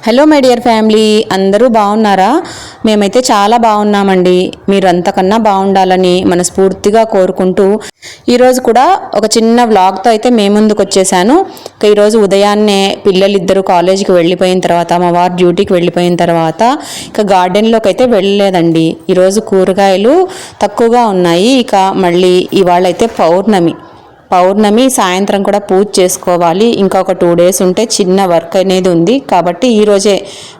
Hello my dear family, అందరూ బాగున్నారా? మేమైతే చాలా బాగున్నామండి. మీరు అంతకన్నా బాగుండాలని మనస్ఫూర్తిగా కోరుకుంటూ ఈరోజు కూడా ఒక చిన్న వ్లాగ్తో అయితే మేము ముందుకు వచ్చేసాను. ఈరోజు ఉదయాన్నే పిల్లలిద్దరూ కాలేజీకి వెళ్ళిపోయిన తర్వాత, మా వారు డ్యూటీకి వెళ్ళిపోయిన తర్వాత ఇక గార్డెన్లోకి అయితే వెళ్ళలేదండి. ఈరోజు కూరగాయలు తక్కువగా ఉన్నాయి. ఇక మళ్ళీ ఇవాళ అయితే పౌర్ణమి సాయంత్రం కూడా పూజ చేసుకోవాలి. ఇంకా ఒక 2 days ఉంటే చిన్న వర్క్ అనేది ఉంది. కాబట్టి ఈరోజే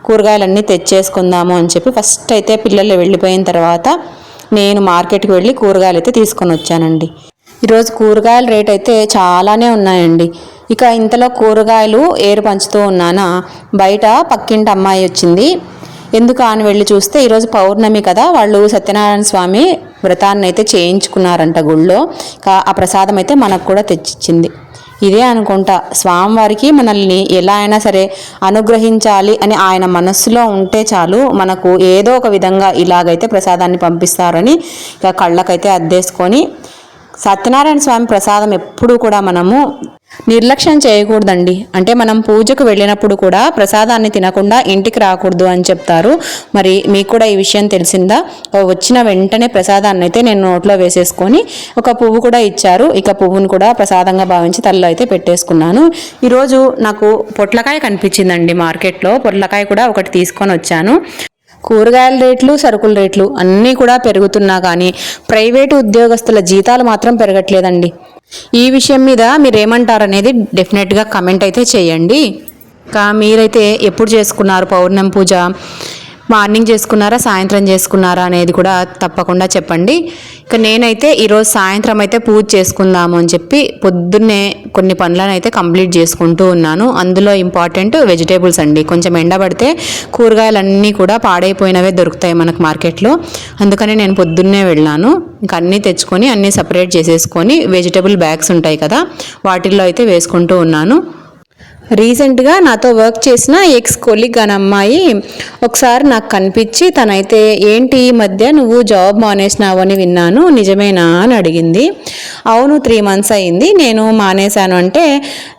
కూరగాయలన్నీ తెచ్చేసుకుందాము అని చెప్పి ఫస్ట్ అయితే పిల్లలు వెళ్ళిపోయిన తర్వాత నేను మార్కెట్కి వెళ్ళి కూరగాయలు అయితే తీసుకొని వచ్చానండి. ఈరోజు కూరగాయల రేట్ అయితే చాలానే ఉన్నాయండి. ఇక ఇంతలో కూరగాయలు ఏరు పంచుతూ ఉన్నానా, బయట పక్కింటి అమ్మాయి వచ్చింది. ఎందుకు అని వెళ్ళి చూస్తే ఈరోజు పౌర్ణమి కదా, వాళ్ళు సత్యనారాయణ స్వామి వ్రతాన్ని అయితే చేయించుకున్నారంట గుళ్ళో. ఆ ప్రసాదం అయితే మనకు కూడా తెచ్చిచ్చింది. ఇదే అనుకుంటా, స్వామివారికి మనల్ని ఎలా అయినా సరే అనుగ్రహించాలి అని ఆయన మనస్సులో ఉంటే చాలు, మనకు ఏదో ఒక విధంగా ఇలాగైతే ప్రసాదాన్ని పంపిస్తారని ఇక కళ్ళకైతే అద్దేసుకొని, సత్యనారాయణ స్వామి ప్రసాదం ఎప్పుడూ కూడా మనము నిర్లక్ష్యం చేయకూడదండి. అంటే మనం పూజకు వెళ్ళినప్పుడు కూడా ప్రసాదాన్ని తినకుండా ఇంటికి రాకూడదు అని చెప్తారు. మరి మీకు కూడా ఈ విషయం తెలిసిందా? వచ్చిన వెంటనే ప్రసాదాన్ని అయితే నేను నోట్లో వేసేసుకొని, ఒక పువ్వు కూడా ఇచ్చారు. ఇక పువ్వును కూడా ప్రసాదంగా భావించి తలలో అయితే పెట్టేసుకున్నాను. ఈరోజు నాకు పొట్లకాయ కనిపించిందండి మార్కెట్లో. పొట్లకాయ కూడా ఒకటి తీసుకొని వచ్చాను. కూరగాయల రేట్లు, సరుకుల రేట్లు అన్నీ కూడా పెరుగుతున్నా కానీ ప్రైవేటు ఉద్యోగస్తుల జీతాలు మాత్రం పెరగట్లేదండి. ఈ విషయం మీద మీరేమంటారనేది డెఫినెట్గా కమెంట్ అయితే చేయండి. మీరైతే ఎప్పుడు చేసుకున్నారు పౌర్ణమి పూజ? మార్నింగ్ చేసుకున్నారా, సాయంత్రం చేసుకున్నారా అనేది కూడా తప్పకుండా చెప్పండి. ఇక నేనైతే ఈరోజు సాయంత్రం అయితే పూజ చేసుకుందాము అని చెప్పి పొద్దున్నే కొన్ని పనులను అయితే కంప్లీట్ చేసుకుంటూ ఉన్నాను. అందులో ఇంపార్టెంట్ వెజిటేబుల్స్ అండి. కొంచెం ఎండబడితే కూరగాయలన్నీ కూడా పాడైపోయినవే దొరుకుతాయి మనకు మార్కెట్లో. అందుకని నేను పొద్దున్నే వెళ్ళాను. ఇంక అన్నీ తెచ్చుకొని అన్నీ సపరేట్ చేసేసుకొని వెజిటేబుల్ బ్యాగ్స్ ఉంటాయి కదా, వాటిల్లో అయితే వేసుకుంటూ ఉన్నాను. రీసెంట్గా నాతో వర్క్ చేసిన ఎక్స్ కొలీగ్ అని అమ్మాయి ఒకసారి నాకు కనిపించి, తనైతే ఏంటి ఈ మధ్య నువ్వు జాబ్ మానేసినావు అని విన్నాను, నిజమేనా అని అడిగింది. అవును, 3 months అయింది నేను మానేశాను. అంటే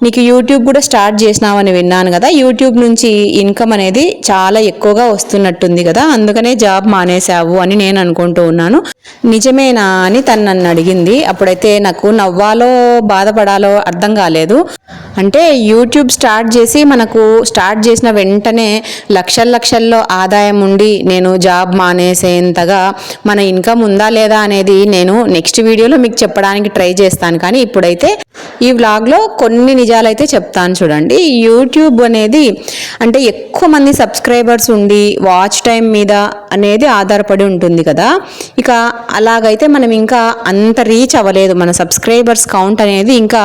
నీకు యూట్యూబ్ కూడా స్టార్ట్ చేసినావు అని విన్నాను కదా, యూట్యూబ్ నుంచి ఇన్కమ్ అనేది చాలా ఎక్కువగా వస్తున్నట్టుంది కదా, అందుకనే జాబ్ మానేశావు అని నేను అనుకుంటూ ఉన్నాను, నిజమేనా అని తను నన్ను అడిగింది. అప్పుడైతే నాకు నవ్వాలో బాధపడాలో అర్థం కాలేదు. అంటే యూట్యూబ్ స్టార్ట్ చేసిన వెంటనే లక్షల్లో ఆదాయం ఉండి నేను జాబ్ మానేసేంతగా మన ఇన్కమ్ ఉందా లేదా అనేది నేను నెక్స్ట్ వీడియోలో మీకు చెప్పడానికి ట్రై చేస్తాను. కానీ ఇప్పుడైతే ఈ వ్లాగ్లో కొన్ని నిజాలైతే చెప్తాను చూడండి. యూట్యూబ్ అనేది అంటే ఎక్కువ మంది సబ్స్క్రైబర్స్ ఉండి వాచ్ టైం మీద అనేది ఆధారపడి ఉంటుంది కదా. ఇక అలాగైతే మనం ఇంకా అంత రీచ్ అవ్వలేదు. మన సబ్స్క్రైబర్స్ కౌంట్ అనేది ఇంకా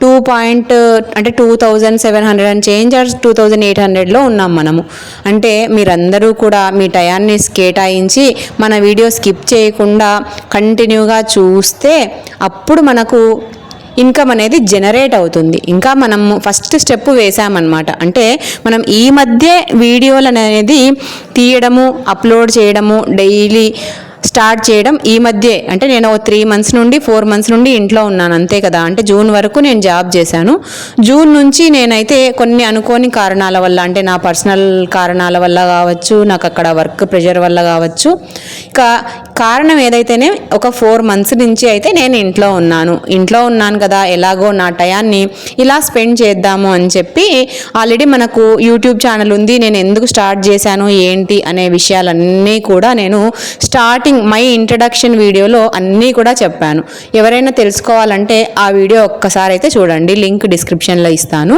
2700 అండ్ చేంజ్ 2800లో ఉన్నాం మనము. అంటే మీరందరూ కూడా మీ టయాన్ని కేటాయించి మన వీడియో స్కిప్ చేయకుండా కంటిన్యూగా చూస్తే అప్పుడు మనకు ఇన్కమ్ అనేది జనరేట్ అవుతుంది. ఇంకా మనం ఫస్ట్ స్టెప్ వేసామన్నమాట. అంటే మనం ఈ మధ్య వీడియోలు అనేది తీయడము, అప్లోడ్ చేయడము, డైలీ స్టార్ట్ చేయడం ఈ మధ్యే. అంటే నేను 3 months నుండి 4 months నుండి ఇంట్లో ఉన్నాను అంతే కదా. అంటే జూన్ వరకు నేను జాబ్ చేశాను. జూన్ నుంచి నేనైతే కొన్ని అనుకోని కారణాల వల్ల, అంటే నా పర్సనల్ కారణాల వల్ల కావచ్చు, నాకు అక్కడ వర్క్ ప్రెషర్ వల్ల కావచ్చు, ఇక కారణం ఏదైతేనే ఒక 4 months నుంచి అయితే నేను ఇంట్లో ఉన్నాను కదా, ఎలాగో నా టయాన్ని ఇలా స్పెండ్ చేద్దాము అని చెప్పి ఆల్రెడీ మనకు యూట్యూబ్ ఛానల్ ఉంది. నేను ఎందుకు స్టార్ట్ చేశాను ఏంటి అనే విషయాలన్నీ కూడా నేను స్టార్టింగ్ మై ఇంట్రడక్షన్ వీడియోలో అన్నీ కూడా చెప్పాను. ఎవరైనా తెలుసుకోవాలంటే ఆ వీడియో ఒక్కసారి అయితే చూడండి, లింక్ డిస్క్రిప్షన్లో ఇస్తాను.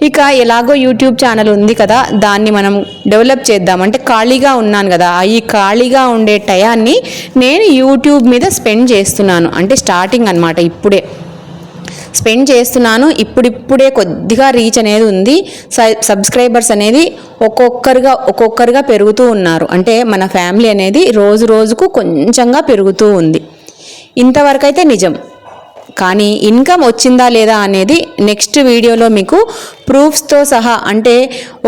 ఇక ఎలాగో యూట్యూబ్ ఛానల్ ఉంది కదా, దాన్ని మనం డెవలప్ చేద్దాం. అంటే ఖాళీగా ఉన్నాను కదా, ఈ ఖాళీగా ఉండే టయాన్ని నేను యూట్యూబ్ మీద స్పెండ్ చేస్తున్నాను. అంటే స్టార్టింగ్ అన్నమాట, ఇప్పుడే స్పెండ్ చేస్తున్నాను. ఇప్పుడిప్పుడే కొద్దిగా రీచ్ అనేది ఉంది. సబ్స్క్రైబర్స్ అనేది ఒక్కొక్కరుగా పెరుగుతూ ఉన్నారు. అంటే మన ఫ్యామిలీ అనేది రోజుకు కొంచెంగా పెరుగుతూ ఉంది. ఇంతవరకు అయితే నిజం. కానీ ఇన్కమ్ వచ్చిందా లేదా అనేది నెక్స్ట్ వీడియోలో మీకు ప్రూఫ్స్తో సహా, అంటే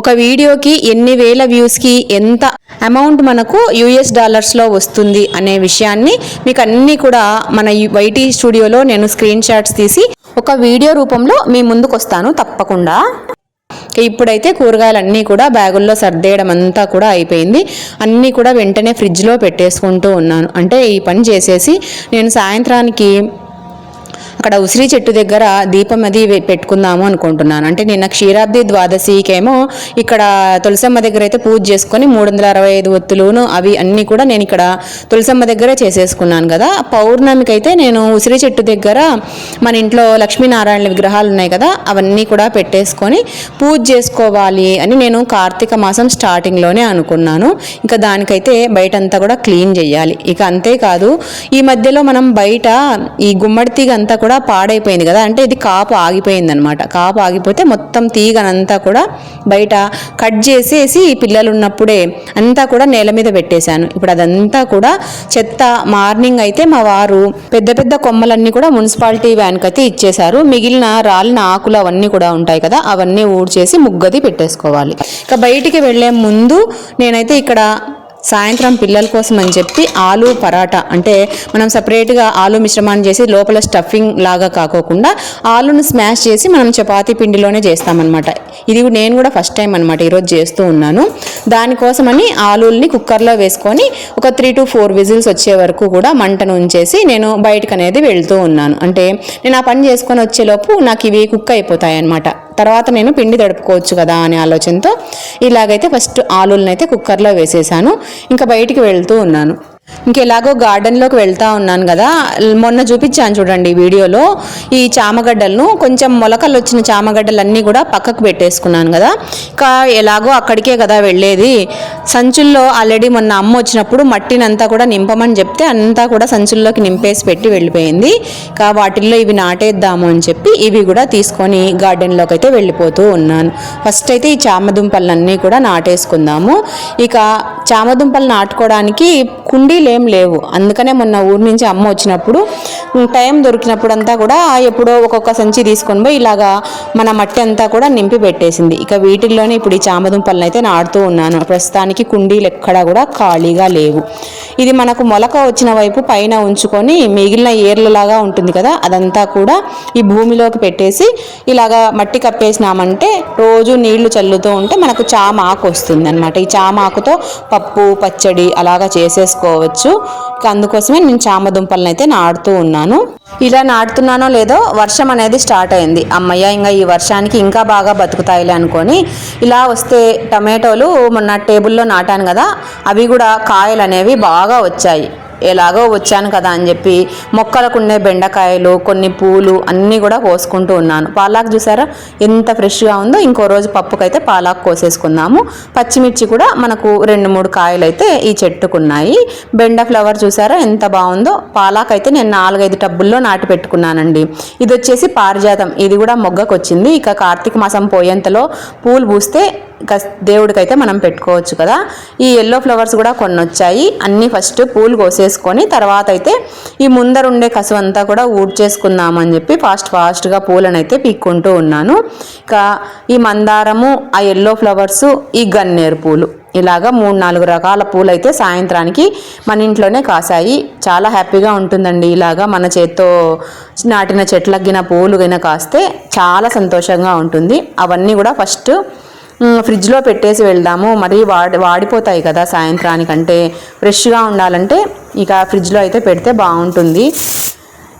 ఒక వీడియోకి ఎన్ని వేల వ్యూస్కి ఎంత అమౌంట్ మనకు US$లో వస్తుంది అనే విషయాన్ని మీకు అన్నీ కూడా మన వైటీ స్టూడియోలో నేను స్క్రీన్ షాట్స్ తీసి ఒక వీడియో రూపంలో మీ ముందుకు వస్తాను తప్పకుండా. ఇప్పుడైతే కూరగాయలన్నీ కూడా బ్యాగుల్లో సర్దేయడం అంతా కూడా అయిపోయింది. అన్నీ కూడా వెంటనే ఫ్రిడ్జ్లో పెట్టేసుకుంటూ ఉన్నాను. అంటే ఈ పని చేసేసి నేను సాయంత్రానికి అక్కడ ఉసిరి చెట్టు దగ్గర దీపం అది పెట్టుకుందాము అనుకుంటున్నాను. అంటే నిన్న క్షీరాబ్ది ద్వాదశికేమో ఇక్కడ తులసమ్మ దగ్గర అయితే పూజ చేసుకొని 365 ఒత్తులును అవి అన్నీ కూడా నేను ఇక్కడ తులసమ్మ దగ్గరే చేసేసుకున్నాను కదా. పౌర్ణమికి అయితే నేను ఉసిరి చెట్టు దగ్గర మన ఇంట్లో లక్ష్మీనారాయణ విగ్రహాలు ఉన్నాయి కదా, అవన్నీ కూడా పెట్టేసుకొని పూజ చేసుకోవాలి అని నేను కార్తీక మాసం స్టార్టింగ్లోనే అనుకున్నాను. ఇంకా దానికైతే బయటంతా కూడా క్లీన్ చేయాలి. ఇక అంతేకాదు ఈ మధ్యలో మనం బయట ఈ గుమ్మడి తీగ అంతా కూడా పాడైపోయింది కదా, అంటే ఇది కాపు ఆగిపోయింది అనమాట. కాపు ఆగిపోతే మొత్తం తీగనంతా కూడా బయట కట్ చేసేసి పిల్లలు ఉన్నప్పుడే అంతా కూడా నేల మీద పెట్టేశాను. ఇప్పుడు అదంతా కూడా చెత్త మార్నింగ్ అయితే మా వారు పెద్ద పెద్ద కొమ్మలన్నీ కూడా మున్సిపాలిటీ వ్యాన్కి అయితే ఇచ్చేశారు. మిగిలిన రాలిన ఆకులు అవన్నీ కూడా ఉంటాయి కదా, అవన్నీ ఊడ్చేసి ముగ్గది పెట్టేసుకోవాలి. ఇక బయటికి వెళ్లే ముందు నేనైతే ఇక్కడ సాయంత్రం పిల్లల కోసం అని చెప్పి ఆలు పరాటా, అంటే మనం సపరేట్గా ఆలు మిశ్రమాన్ని చేసి లోపల స్టఫింగ్ లాగా కాకోకుండా ఆలును స్మాష్ చేసి మనం చపాతీ పిండిలోనే చేస్తామన్నమాట. ఇది నేను కూడా ఫస్ట్ టైం అనమాట ఈరోజు చేస్తూ ఉన్నాను. దానికోసమని ఆలుల్ని కుక్కర్లో వేసుకొని ఒక 3 to 4 విజిల్స్ వచ్చే వరకు కూడా మంటను ఉంచేసి నేను బయటకు అనేది వెళ్తూ ఉన్నాను. అంటే నేను ఆ పని చేసుకొని వచ్చేలోపు నాకు ఇవి కుక్ అయిపోతాయి అనమాట. తర్వాత నేను పిండి తడుపుకోవచ్చు కదా అనే ఆలోచనతో ఇలాగైతే ఫస్ట్ ఆలుల్ని అయితే కుక్కర్లో వేసేసాను. ఇంకా బయటికి వెళ్తూ ఉన్నాను. ఇంకెలాగో గార్డెన్లోకి వెళ్తా ఉన్నాను కదా, మొన్న చూపించాను చూడండి వీడియోలో, ఈ చామగడ్డలను కొంచెం మొలకలు వచ్చిన చామగడ్డలన్నీ కూడా పక్కకు పెట్టేసుకున్నాను కదా. ఇంకా ఎలాగో అక్కడికే కదా వెళ్ళేది, సంచుల్లో ఆల్రెడీ మొన్న అమ్మ వచ్చినప్పుడు మట్టినంతా కూడా నింపమని చెప్తే అంతా కూడా సంచుల్లోకి నింపేసి పెట్టి వెళ్ళిపోయింది. ఇంకా వాటిల్లో ఇవి నాటేద్దాము అని చెప్పి ఇవి కూడా తీసుకొని గార్డెన్లోకి అయితే వెళ్ళిపోతూ ఉన్నాను. ఫస్ట్ అయితే ఈ చామదుంపలన్నీ కూడా నాటేసుకుందాము. ఇక చామదుంపలు నాటుకోవడానికి కుండీలు ఏం లేవు, అందుకనే మొన్న ఊరి నుంచి అమ్మ వచ్చినప్పుడు టైం దొరికినప్పుడు అంతా కూడా ఎప్పుడో ఒక్కొక్క సంచి తీసుకొని పోయి ఇలాగా మన మట్టి అంతా కూడా నింపి పెట్టేసింది. ఇక వీటిల్లోనే ఇప్పుడు ఈ చామదుంపలను అయితే నాటుతూ ఉన్నాను. ప్రస్తుతానికి కుండీలు ఎక్కడా కూడా ఖాళీగా లేవు. ఇది మనకు మొలక వచ్చిన వైపు పైన ఉంచుకొని మిగిలిన ఏర్లలాగా ఉంటుంది కదా, అదంతా కూడా ఈ భూమిలోకి పెట్టేసి ఇలాగా మట్టి కప్పేసినామంటే రోజు నీళ్లు చల్లుతూ ఉంటే మనకు చామ ఆకు వస్తుంది అనమాట. ఈ చామ ఆకుతో పప్పు పచ్చడి అలాగా చేసేసుకోవచ్చు. అందుకోసమే నేను చామదుంపలను అయితే నాటుతూ ఉన్నాను. ఇలా నాటుతున్నానో లేదో వర్షం అనేది స్టార్ట్ అయింది. అమ్మయ్య ఇంకా ఈ వర్షానికి ఇంకా బాగా బతుకుతాయిలే అనుకొని ఇలా వస్తే టమాటోలు మొన్న టేబుల్లో నాటాను కదా, అవి కూడా కాయలు అనేవి బాగా వచ్చాయి. ఎలాగో వచ్చాను కదా అని చెప్పి మొక్కలకు ఉండే బెండకాయలు కొన్ని పూలు అన్నీ కూడా కోసుకుంటూ ఉన్నాను. పాలాకు చూసారా ఎంత ఫ్రెష్గా ఉందో. ఇంకో రోజు పప్పుకైతే పాలాకు కోసేసుకుందాము. పచ్చిమిర్చి కూడా మనకు 2-3 కాయలు అయితే ఈ చెట్టుకున్నాయి. బెండ ఫ్లవర్ చూసారా ఎంత బాగుందో. పాలాకు అయితే నేను 4-5 టబ్బుల్లో నాటి పెట్టుకున్నానండి. ఇది వచ్చేసి పారిజాతం, ఇది కూడా మొగ్గకొచ్చింది. ఇక కార్తీక మాసం పోయేంతలో పూలు పూస్తే దేవుడికైతే మనం పెట్టుకోవచ్చు కదా. ఈ ఎల్లో ఫ్లవర్స్ కూడా కొన్ని వచ్చాయి. అన్నీ ఫస్ట్ పూలు కోసేసుకొని తర్వాత అయితే ఈ ముందరుండే కసు అంతా కూడా ఊడ్చేసుకుందామని చెప్పి ఫాస్ట్గా పూలను అయితే పీక్కుంటూ ఉన్నాను. ఇక ఈ మందారము, ఆ ఎల్లో ఫ్లవర్స్, ఈ గన్నేరు పూలు, ఇలాగా 3-4 రకాల పూలు అయితే సాయంత్రానికి మన ఇంట్లోనే కాసాయి. చాలా హ్యాపీగా ఉంటుందండి ఇలాగా మన చేత్తో నాటిన చెట్లగిన పూలు గిన కాస్తే చాలా సంతోషంగా ఉంటుంది. అవన్నీ కూడా ఫస్ట్ ఫ్రిడ్జ్లో పెట్టేసి వెళ్దాము, మరి వాడిపోతాయి కదా సాయంత్రానికంటే. ఫ్రెష్గా ఉండాలంటే ఇక ఫ్రిడ్జ్లో అయితే పెడితే బాగుంటుంది.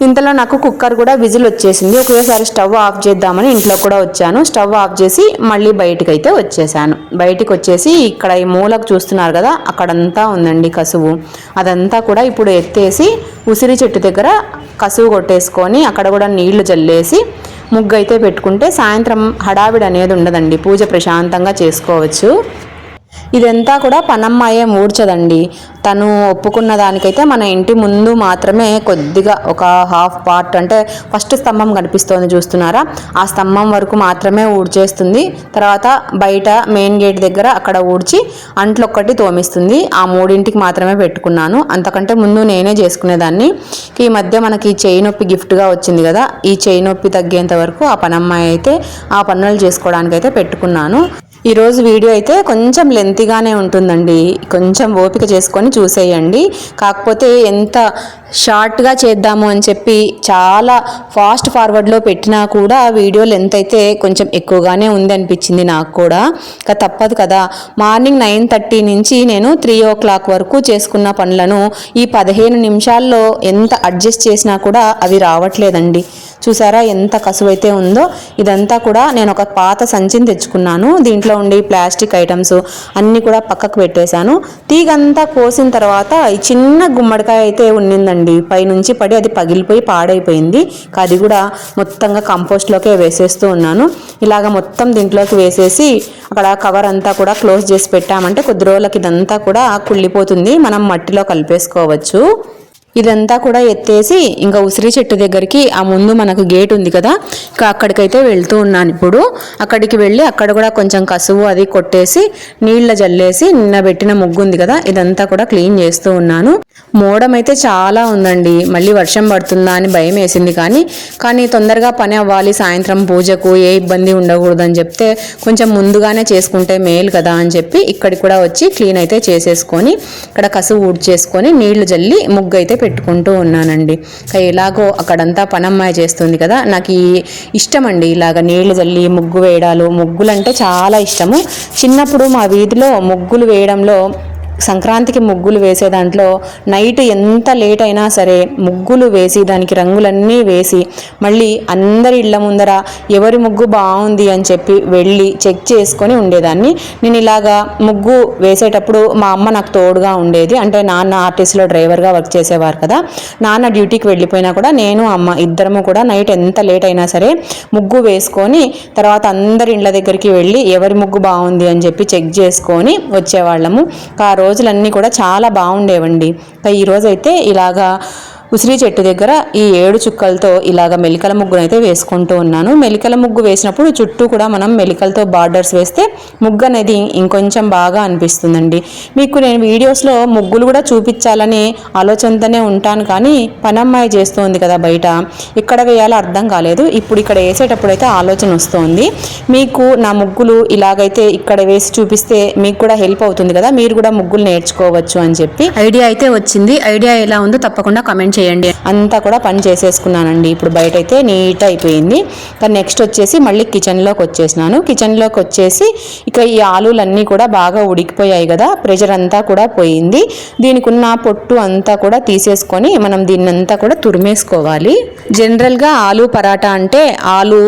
ఇంతలో నాకు కుక్కర్ కూడా విజిల్ వచ్చేసింది. ఒకేసారి స్టవ్ ఆఫ్ చేద్దామని ఇంట్లో కూడా వచ్చాను. స్టవ్ ఆఫ్ చేసి మళ్ళీ బయటకు అయితే వచ్చేసాను. బయటికి వచ్చేసి ఇక్కడ ఈ మూలకు చూస్తున్నారు కదా, అక్కడంతా ఉందండి కసువు. అదంతా కూడా ఇప్పుడు ఎత్తేసి ఉసిరి చెట్టు దగ్గర కసువు కొట్టేసుకొని అక్కడ కూడా నీళ్లు జల్లేసి ముగ్గు అయితే పెట్టుకుంటే సాయంత్రం హడావిడి అనేది ఉండదండి. పూజ ప్రశాంతంగా చేసుకోవచ్చు. ఇదంతా కూడా పనమ్మాయే మూడ్చదండి. తను ఒప్పుకున్న దానికైతే మన ఇంటి ముందు మాత్రమే కొద్దిగా ఒక హాఫ్ పార్ట్, అంటే ఫస్ట్ స్తంభం కనిపిస్తోంది చూస్తున్నారా, ఆ స్తంభం వరకు మాత్రమే ఊడ్చేస్తుంది. తర్వాత బయట మెయిన్ గేట్ దగ్గర అక్కడ ఊడ్చి అంట్లు ఒక్కటి తోమిస్తుంది. ఆ 3 మాత్రమే పెట్టుకున్నాను. అంతకంటే ముందు నేనే చేసుకునేదాన్ని. ఈ మధ్య మనకి చేయి నొప్పి గిఫ్ట్గా వచ్చింది కదా, ఈ చేయి నొప్పి తగ్గేంత వరకు ఆ పనమ్మాయి అయితే ఆ పనులు చేసుకోవడానికైతే పెట్టుకున్నాను. ఈరోజు వీడియో అయితే కొంచెం లెంతీగానే ఉంటుందండి, కొంచెం ఓపిక చేసుకొని చూసేయండి. కాకపోతే ఎంత షార్ట్గా చేద్దాము అని చెప్పి చాలా ఫాస్ట్ ఫార్వర్డ్లో పెట్టినా కూడా వీడియో లెంత్ అయితే కొంచెం ఎక్కువగానే ఉంది అనిపించింది నాకు కూడా. తప్పదు కదా, మార్నింగ్ 9:30 నుంచి నేను 3 o'clock వరకు చేసుకున్న పనులను ఈ 15 నిమిషాల్లో ఎంత అడ్జస్ట్ చేసినా కూడా అవి రావట్లేదండి. చూసారా ఎంత కసువైతే ఉందో. ఇదంతా కూడా నేను ఒక పాత సంచిని తెచ్చుకున్నాను. దీంట్లో ఉండి ప్లాస్టిక్ ఐటమ్స్ అన్నీ కూడా పక్కకు పెట్టేశాను. తీగంతా కోసిన తర్వాత ఈ చిన్న గుమ్మడికాయ అయితే ఉన్నిందండి, పైనుంచి పడి అది పగిలిపోయి పాడైపోయింది. అది కూడా మొత్తంగా కంపోస్ట్లోకే వేసేస్తూ ఉన్నాను. ఇలాగ మొత్తం దీంట్లోకి వేసేసి అక్కడ కవర్ అంతా కూడా క్లోజ్ చేసి పెట్టామంటే కొద్ది రోజులకి ఇదంతా కూడా కుళ్ళిపోతుంది, మనం మట్టిలో కలిపేసుకోవచ్చు. ఇదంతా కూడా ఎత్తేసి ఇంకా ఉసిరి చెట్టు దగ్గరికి, ఆ ముందు మనకు గేట్ ఉంది కదా, ఇంకా అక్కడికైతే వెళ్తూ ఉన్నాను. ఇప్పుడు అక్కడికి వెళ్ళి అక్కడ కూడా కొంచెం కసువు అది కొట్టేసి నీళ్ళ జల్లేసి నిన్న పెట్టిన ముగ్గు ఉంది కదా, ఇదంతా కూడా క్లీన్ చేస్తూ ఉన్నాను. మోడం అయితే చాలా ఉందండి, మళ్ళీ వర్షం పడుతుందా అని భయం వేసింది. కానీ తొందరగా పని అవ్వాలి, సాయంత్రం పూజకు ఏ ఇబ్బంది ఉండకూడదని చెప్తే కొంచెం ముందుగానే చేసుకుంటే మేలు కదా అని చెప్పి ఇక్కడికి కూడా వచ్చి క్లీన్ అయితే చేసేసుకొని ఇక్కడ కసువు ఊడ్చేసుకొని నీళ్లు జల్లి ముగ్గు అయితే పెట్టుకుంటూ ఉన్నానండి. ఎలాగో అక్కడంతా పనమ్మాయి చేస్తుంది కదా, నాకు ఇష్టం అండి ఇలాగ నీళ్లు జల్లి ముగ్గు వేయడాలు. ముగ్గులు అంటే చాలా ఇష్టము. చిన్నప్పుడు మా వీధిలో ముగ్గులు వేయడంలో, సంక్రాంతికి ముగ్గులు వేసే దాంట్లో నైట్ ఎంత లేట్ అయినా సరే ముగ్గులు వేసి దానికి రంగులన్నీ వేసి మళ్ళీ అందరి ఇళ్ల ముందర ఎవరి ముగ్గు బాగుంది అని చెప్పి వెళ్ళి చెక్ చేసుకొని ఉండేదాన్ని. నేను ఇలాగా ముగ్గు వేసేటప్పుడు మా అమ్మ నాకు తోడుగా ఉండేది. అంటే నాన్న ఆర్టీసీలో డ్రైవర్గా వర్క్ చేసేవారు కదా, నాన్న డ్యూటీకి వెళ్ళిపోయినా కూడా నేను అమ్మ ఇద్దరము కూడా నైట్ ఎంత లేట్ అయినా సరే ముగ్గు వేసుకొని తర్వాత అందరి ఇళ్ల దగ్గరికి వెళ్ళి ఎవరి ముగ్గు బాగుంది అని చెప్పి చెక్ చేసుకొని వచ్చేవాళ్ళము. ఆ రోజులన్నీ కూడా చాలా బాగుండేవండి. ఈరోజైతే ఇలాగా ఉసిరి చెట్టు దగ్గర ఈ 7 చుక్కలతో ఇలాగ మెలికల ముగ్గును అయితే వేసుకుంటూ ఉన్నాను. మెలికల ముగ్గు వేసినప్పుడు చుట్టూ కూడా మనం మెలికలతో బార్డర్స్ వేస్తే ముగ్గు అనేది ఇంకొంచెం బాగా అనిపిస్తుందండి. మీకు నేను వీడియోస్లో ముగ్గులు కూడా చూపించాలని ఆలోచనతోనే ఉంటాను, కానీ పనమ్మాయి చేస్తుంది కదా బయట, ఇక్కడ వేయాలో అర్థం కాలేదు. ఇప్పుడు ఇక్కడ వేసేటప్పుడు అయితే ఆలోచన వస్తుంది. మీకు నా ముగ్గులు ఇలాగైతే ఇక్కడ వేసి చూపిస్తే మీకు కూడా హెల్ప్ అవుతుంది కదా, మీరు కూడా ముగ్గులు నేర్చుకోవచ్చు అని చెప్పి ఐడియా అయితే వచ్చింది. ఐడియా ఎలా ఉందో తప్పకుండా కమెంట్ చేయండి. అంతా కూడా పని చేసేసుకున్నానండి. ఇప్పుడు బయట అయితే నీట్ అయిపోయింది. కానీ నెక్స్ట్ వచ్చేసి మళ్ళీ కిచెన్లోకి వచ్చేసినాను. కిచెన్లోకి వచ్చేసి ఇక ఈ ఆలులన్నీ కూడా బాగా ఉడికిపోయాయి కదా, ప్రెషర్ అంతా కూడా పోయింది. దీనికి ఉన్న పొట్టు అంతా కూడా తీసేసుకొని మనం దీన్నంతా కూడా తురిమేసుకోవాలి. జనరల్గా ఆలు పరాటా అంటే ఆలు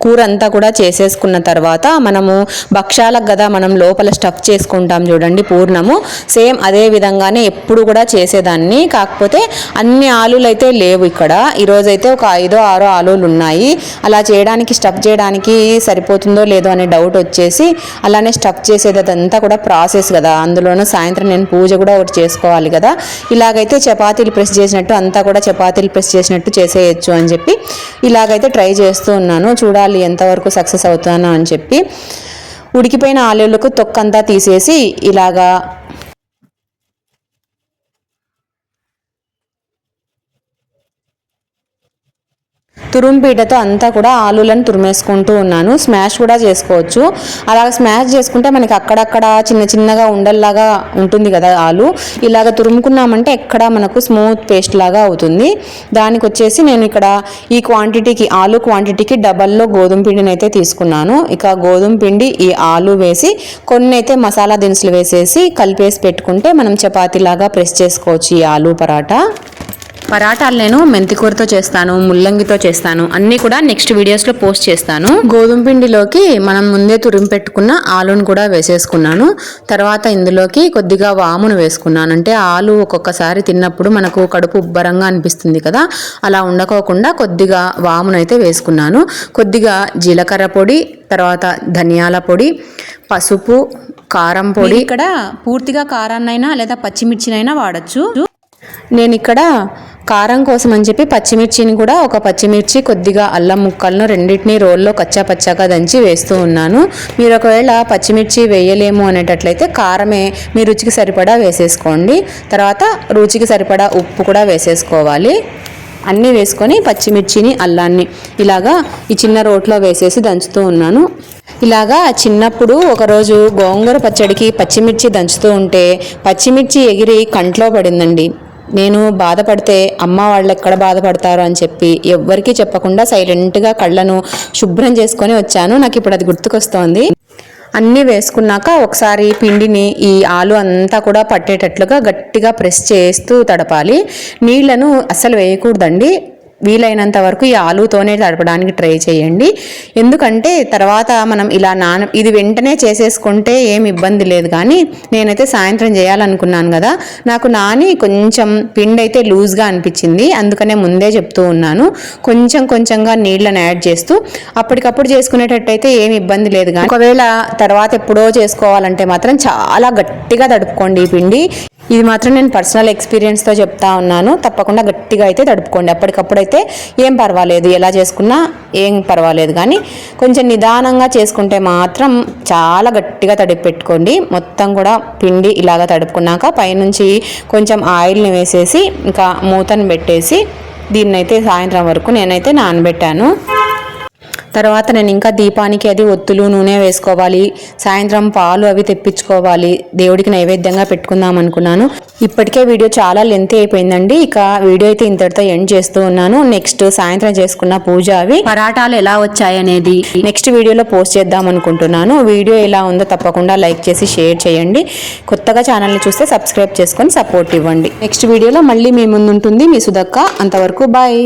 కూర అంతా కూడా చేసేసుకున్న తర్వాత మనము భక్షాలకు కదా మనం లోపల స్టఫ్ చేసుకుంటాం చూడండి పూర్ణము, సేమ్ అదే విధంగానే ఎప్పుడు కూడా చేసేదాన్ని. కాకపోతే అన్ని ఆలులు అయితే లేవు ఇక్కడ. ఈరోజైతే ఒక 5-6 ఆలులు ఉన్నాయి. అలా చేయడానికి స్టఫ్ చేయడానికి సరిపోతుందో లేదో అనే డౌట్ వచ్చేసి అలానే స్టఫ్ చేసేది అదంతా కూడా ప్రాసెస్ కదా, అందులోనూ సాయంత్రం నేను పూజ కూడా ఒకటి చేసుకోవాలి కదా. ఇలాగైతే చపాతీలు ప్రెస్ చేసినట్టు అంతా కూడా చపాతీలు ప్రెస్ చేసినట్టు చేసేయచ్చు అని చెప్పి ఇలాగైతే ట్రై చేస్తూ ఉన్నాను. చూడాలి ఎంతవరకు సక్సెస్ అవుతానో అని చెప్పి. ఉడికిపోయిన ఆలులకు తొక్కంతా తీసేసి ఇలాగా తురుంపీటతో అంతా కూడా ఆలులను తురిమేసుకుంటూ ఉన్నాను. స్మాష్ కూడా చేసుకోవచ్చు. అలాగ స్మాష్ చేసుకుంటే మనకి అక్కడక్కడ చిన్న చిన్నగా ఉండల్లాగా ఉంటుంది కదా ఆలు. ఇలాగ తురుముకున్నామంటే ఎక్కడ మనకు స్మూత్ పేస్ట్ లాగా అవుతుంది. దానికి వచ్చేసి నేను ఇక్కడ ఈ క్వాంటిటీకి ఆలు క్వాంటిటీకి డబల్లో గోధుమ పిండిని అయితే తీసుకున్నాను. ఇక గోధుమ పిండి ఈ ఆలు వేసి కొన్ని అయితే మసాలా దినుసులు వేసేసి కలిపేసి పెట్టుకుంటే మనం చపాతీలాగా ప్రెస్ చేసుకోవచ్చు ఈ ఆలు పరాటా. పరాటాలు నేను మెంతికూరతో చేస్తాను, ముల్లంగితో చేస్తాను, అన్నీ కూడా నెక్స్ట్ వీడియోస్లో పోస్ట్ చేస్తాను. గోధుమ పిండిలోకి మనం ముందే తురిమి పెట్టుకున్న ఆలును కూడా వేసేసుకున్నాను. తర్వాత ఇందులోకి కొద్దిగా వామును వేసుకున్నాను. అంటే ఆలు ఒక్కొక్కసారి తిన్నప్పుడు మనకు కడుపు ఉబ్బరంగా అనిపిస్తుంది కదా, అలా ఉండకోకుండా కొద్దిగా వామును అయితే వేసుకున్నాను. కొద్దిగా జీలకర్ర పొడి, తర్వాత ధనియాల పొడి, పసుపు, కారం పొడి. ఇక్కడ పూర్తిగా కారాన్నైనా లేదా పచ్చిమిర్చినైనా వాడచ్చు. నేను ఇక్కడ కారం కోసం అని చెప్పి పచ్చిమిర్చిని కూడా ఒక పచ్చిమిర్చి కొద్దిగా అల్లం ముక్కలను రెండింటిని రోల్లో కచ్చా పచ్చాగా దంచి వేస్తూ ఉన్నాను. మీరు ఒకవేళ పచ్చిమిర్చి వేయలేము అనేటట్లయితే కారమే మీ రుచికి సరిపడా వేసేసుకోండి. తర్వాత రుచికి సరిపడా ఉప్పు కూడా వేసేసుకోవాలి. అన్నీ వేసుకొని పచ్చిమిర్చిని అల్లాన్ని ఇలాగా ఈ చిన్న రోట్లో వేసేసి దంచుతూ ఉన్నాను. ఇలాగా చిన్నప్పుడు ఒకరోజు గోంగూర పచ్చడికి పచ్చిమిర్చి దంచుతూ ఉంటే పచ్చిమిర్చి ఎగిరి కంట్లో పడిందండి. నేను బాధపడితే అమ్మ వాళ్ళు ఎక్కడ బాధపడతారు అని చెప్పి ఎవ్వరికీ చెప్పకుండా సైలెంట్గా కళ్ళను శుభ్రం చేసుకొని వచ్చాను. నాకు ఇప్పుడు అది గుర్తుకొస్తోంది. అన్నీ వేసుకున్నాక ఒకసారి పిండిని ఈ ఆలు అంతా కూడా పట్టేటట్లుగా గట్టిగా ప్రెస్ చేస్తూ తడపాలి. నీళ్లను అస్సలు వేయకూడదండి. వీలైనంత వరకు ఈ ఆలుతోనే తడపడానికి ట్రై చేయండి. ఎందుకంటే తర్వాత మనం ఇలా ఇది వెంటనే చేసేసుకుంటే ఏం ఇబ్బంది లేదు. కానీ నేనైతే సాయంత్రం చేయాలనుకున్నాను కదా, నాకు నాని కొంచెం పిండి అయితే లూజ్గా అనిపించింది. అందుకనే ముందే చెప్తూ ఉన్నాను. కొంచెంగా నీళ్ళని యాడ్ చేస్తూ అప్పటికప్పుడు చేసుకునేటట్టయితే ఏమి ఇబ్బంది లేదు. కానీ ఒకవేళ తర్వాత ఎప్పుడో చేసుకోవాలంటే మాత్రం చాలా గట్టిగా తడుపుకోండి ఈ పిండి. ఇది మాత్రం నేను పర్సనల్ ఎక్స్పీరియన్స్తో చెప్తా ఉన్నాను. తప్పకుండా గట్టిగా అయితే తడుపుకోండి. అప్పటికప్పుడు అయితే ఏం పర్వాలేదు, ఎలా చేసుకున్నా ఏం పర్వాలేదు. కానీ కొంచెం నిదానంగా చేసుకుంటే మాత్రం చాలా గట్టిగా తడిపి పెట్టుకోండి. మొత్తం కూడా పిండి ఇలాగా తడుపుకున్నాక పైనుంచి కొంచెం ఆయిల్ని వేసేసి ఇంకా మూతను పెట్టేసి దీన్నైతే సాయంత్రం వరకు నేనైతే నానబెట్టాను. తర్వాత నేను ఇంకా దీపానికి అది ఒత్తులు నూనె వేసుకోవాలి, సాయంత్రం పాలు అవి తెప్పించుకోవాలి, దేవుడికి నైవేద్యంగా పెట్టుకుందాం అనుకున్నాను. ఇప్పటికే వీడియో చాలా లెంత్ అయిపోయిందండి. ఇక వీడియో అయితే ఇంతటితో ఎండ్ చేస్తూ ఉన్నాను. నెక్స్ట్ సాయంత్రం చేసుకున్న పూజ అవి పరాటాలు ఎలా వచ్చాయనేది నెక్స్ట్ వీడియోలో పోస్ట్ చేద్దాం అనుకుంటున్నాను. వీడియో ఎలా ఉందో తప్పకుండా లైక్ చేసి షేర్ చేయండి. కొత్తగా ఛానల్ని చూస్తే సబ్స్క్రైబ్ చేసుకొని సపోర్ట్ ఇవ్వండి. నెక్స్ట్ వీడియోలో మళ్ళీ మీ ముందు ఉంటుంది మీ సుధక్క. అంతవరకు బాయ్.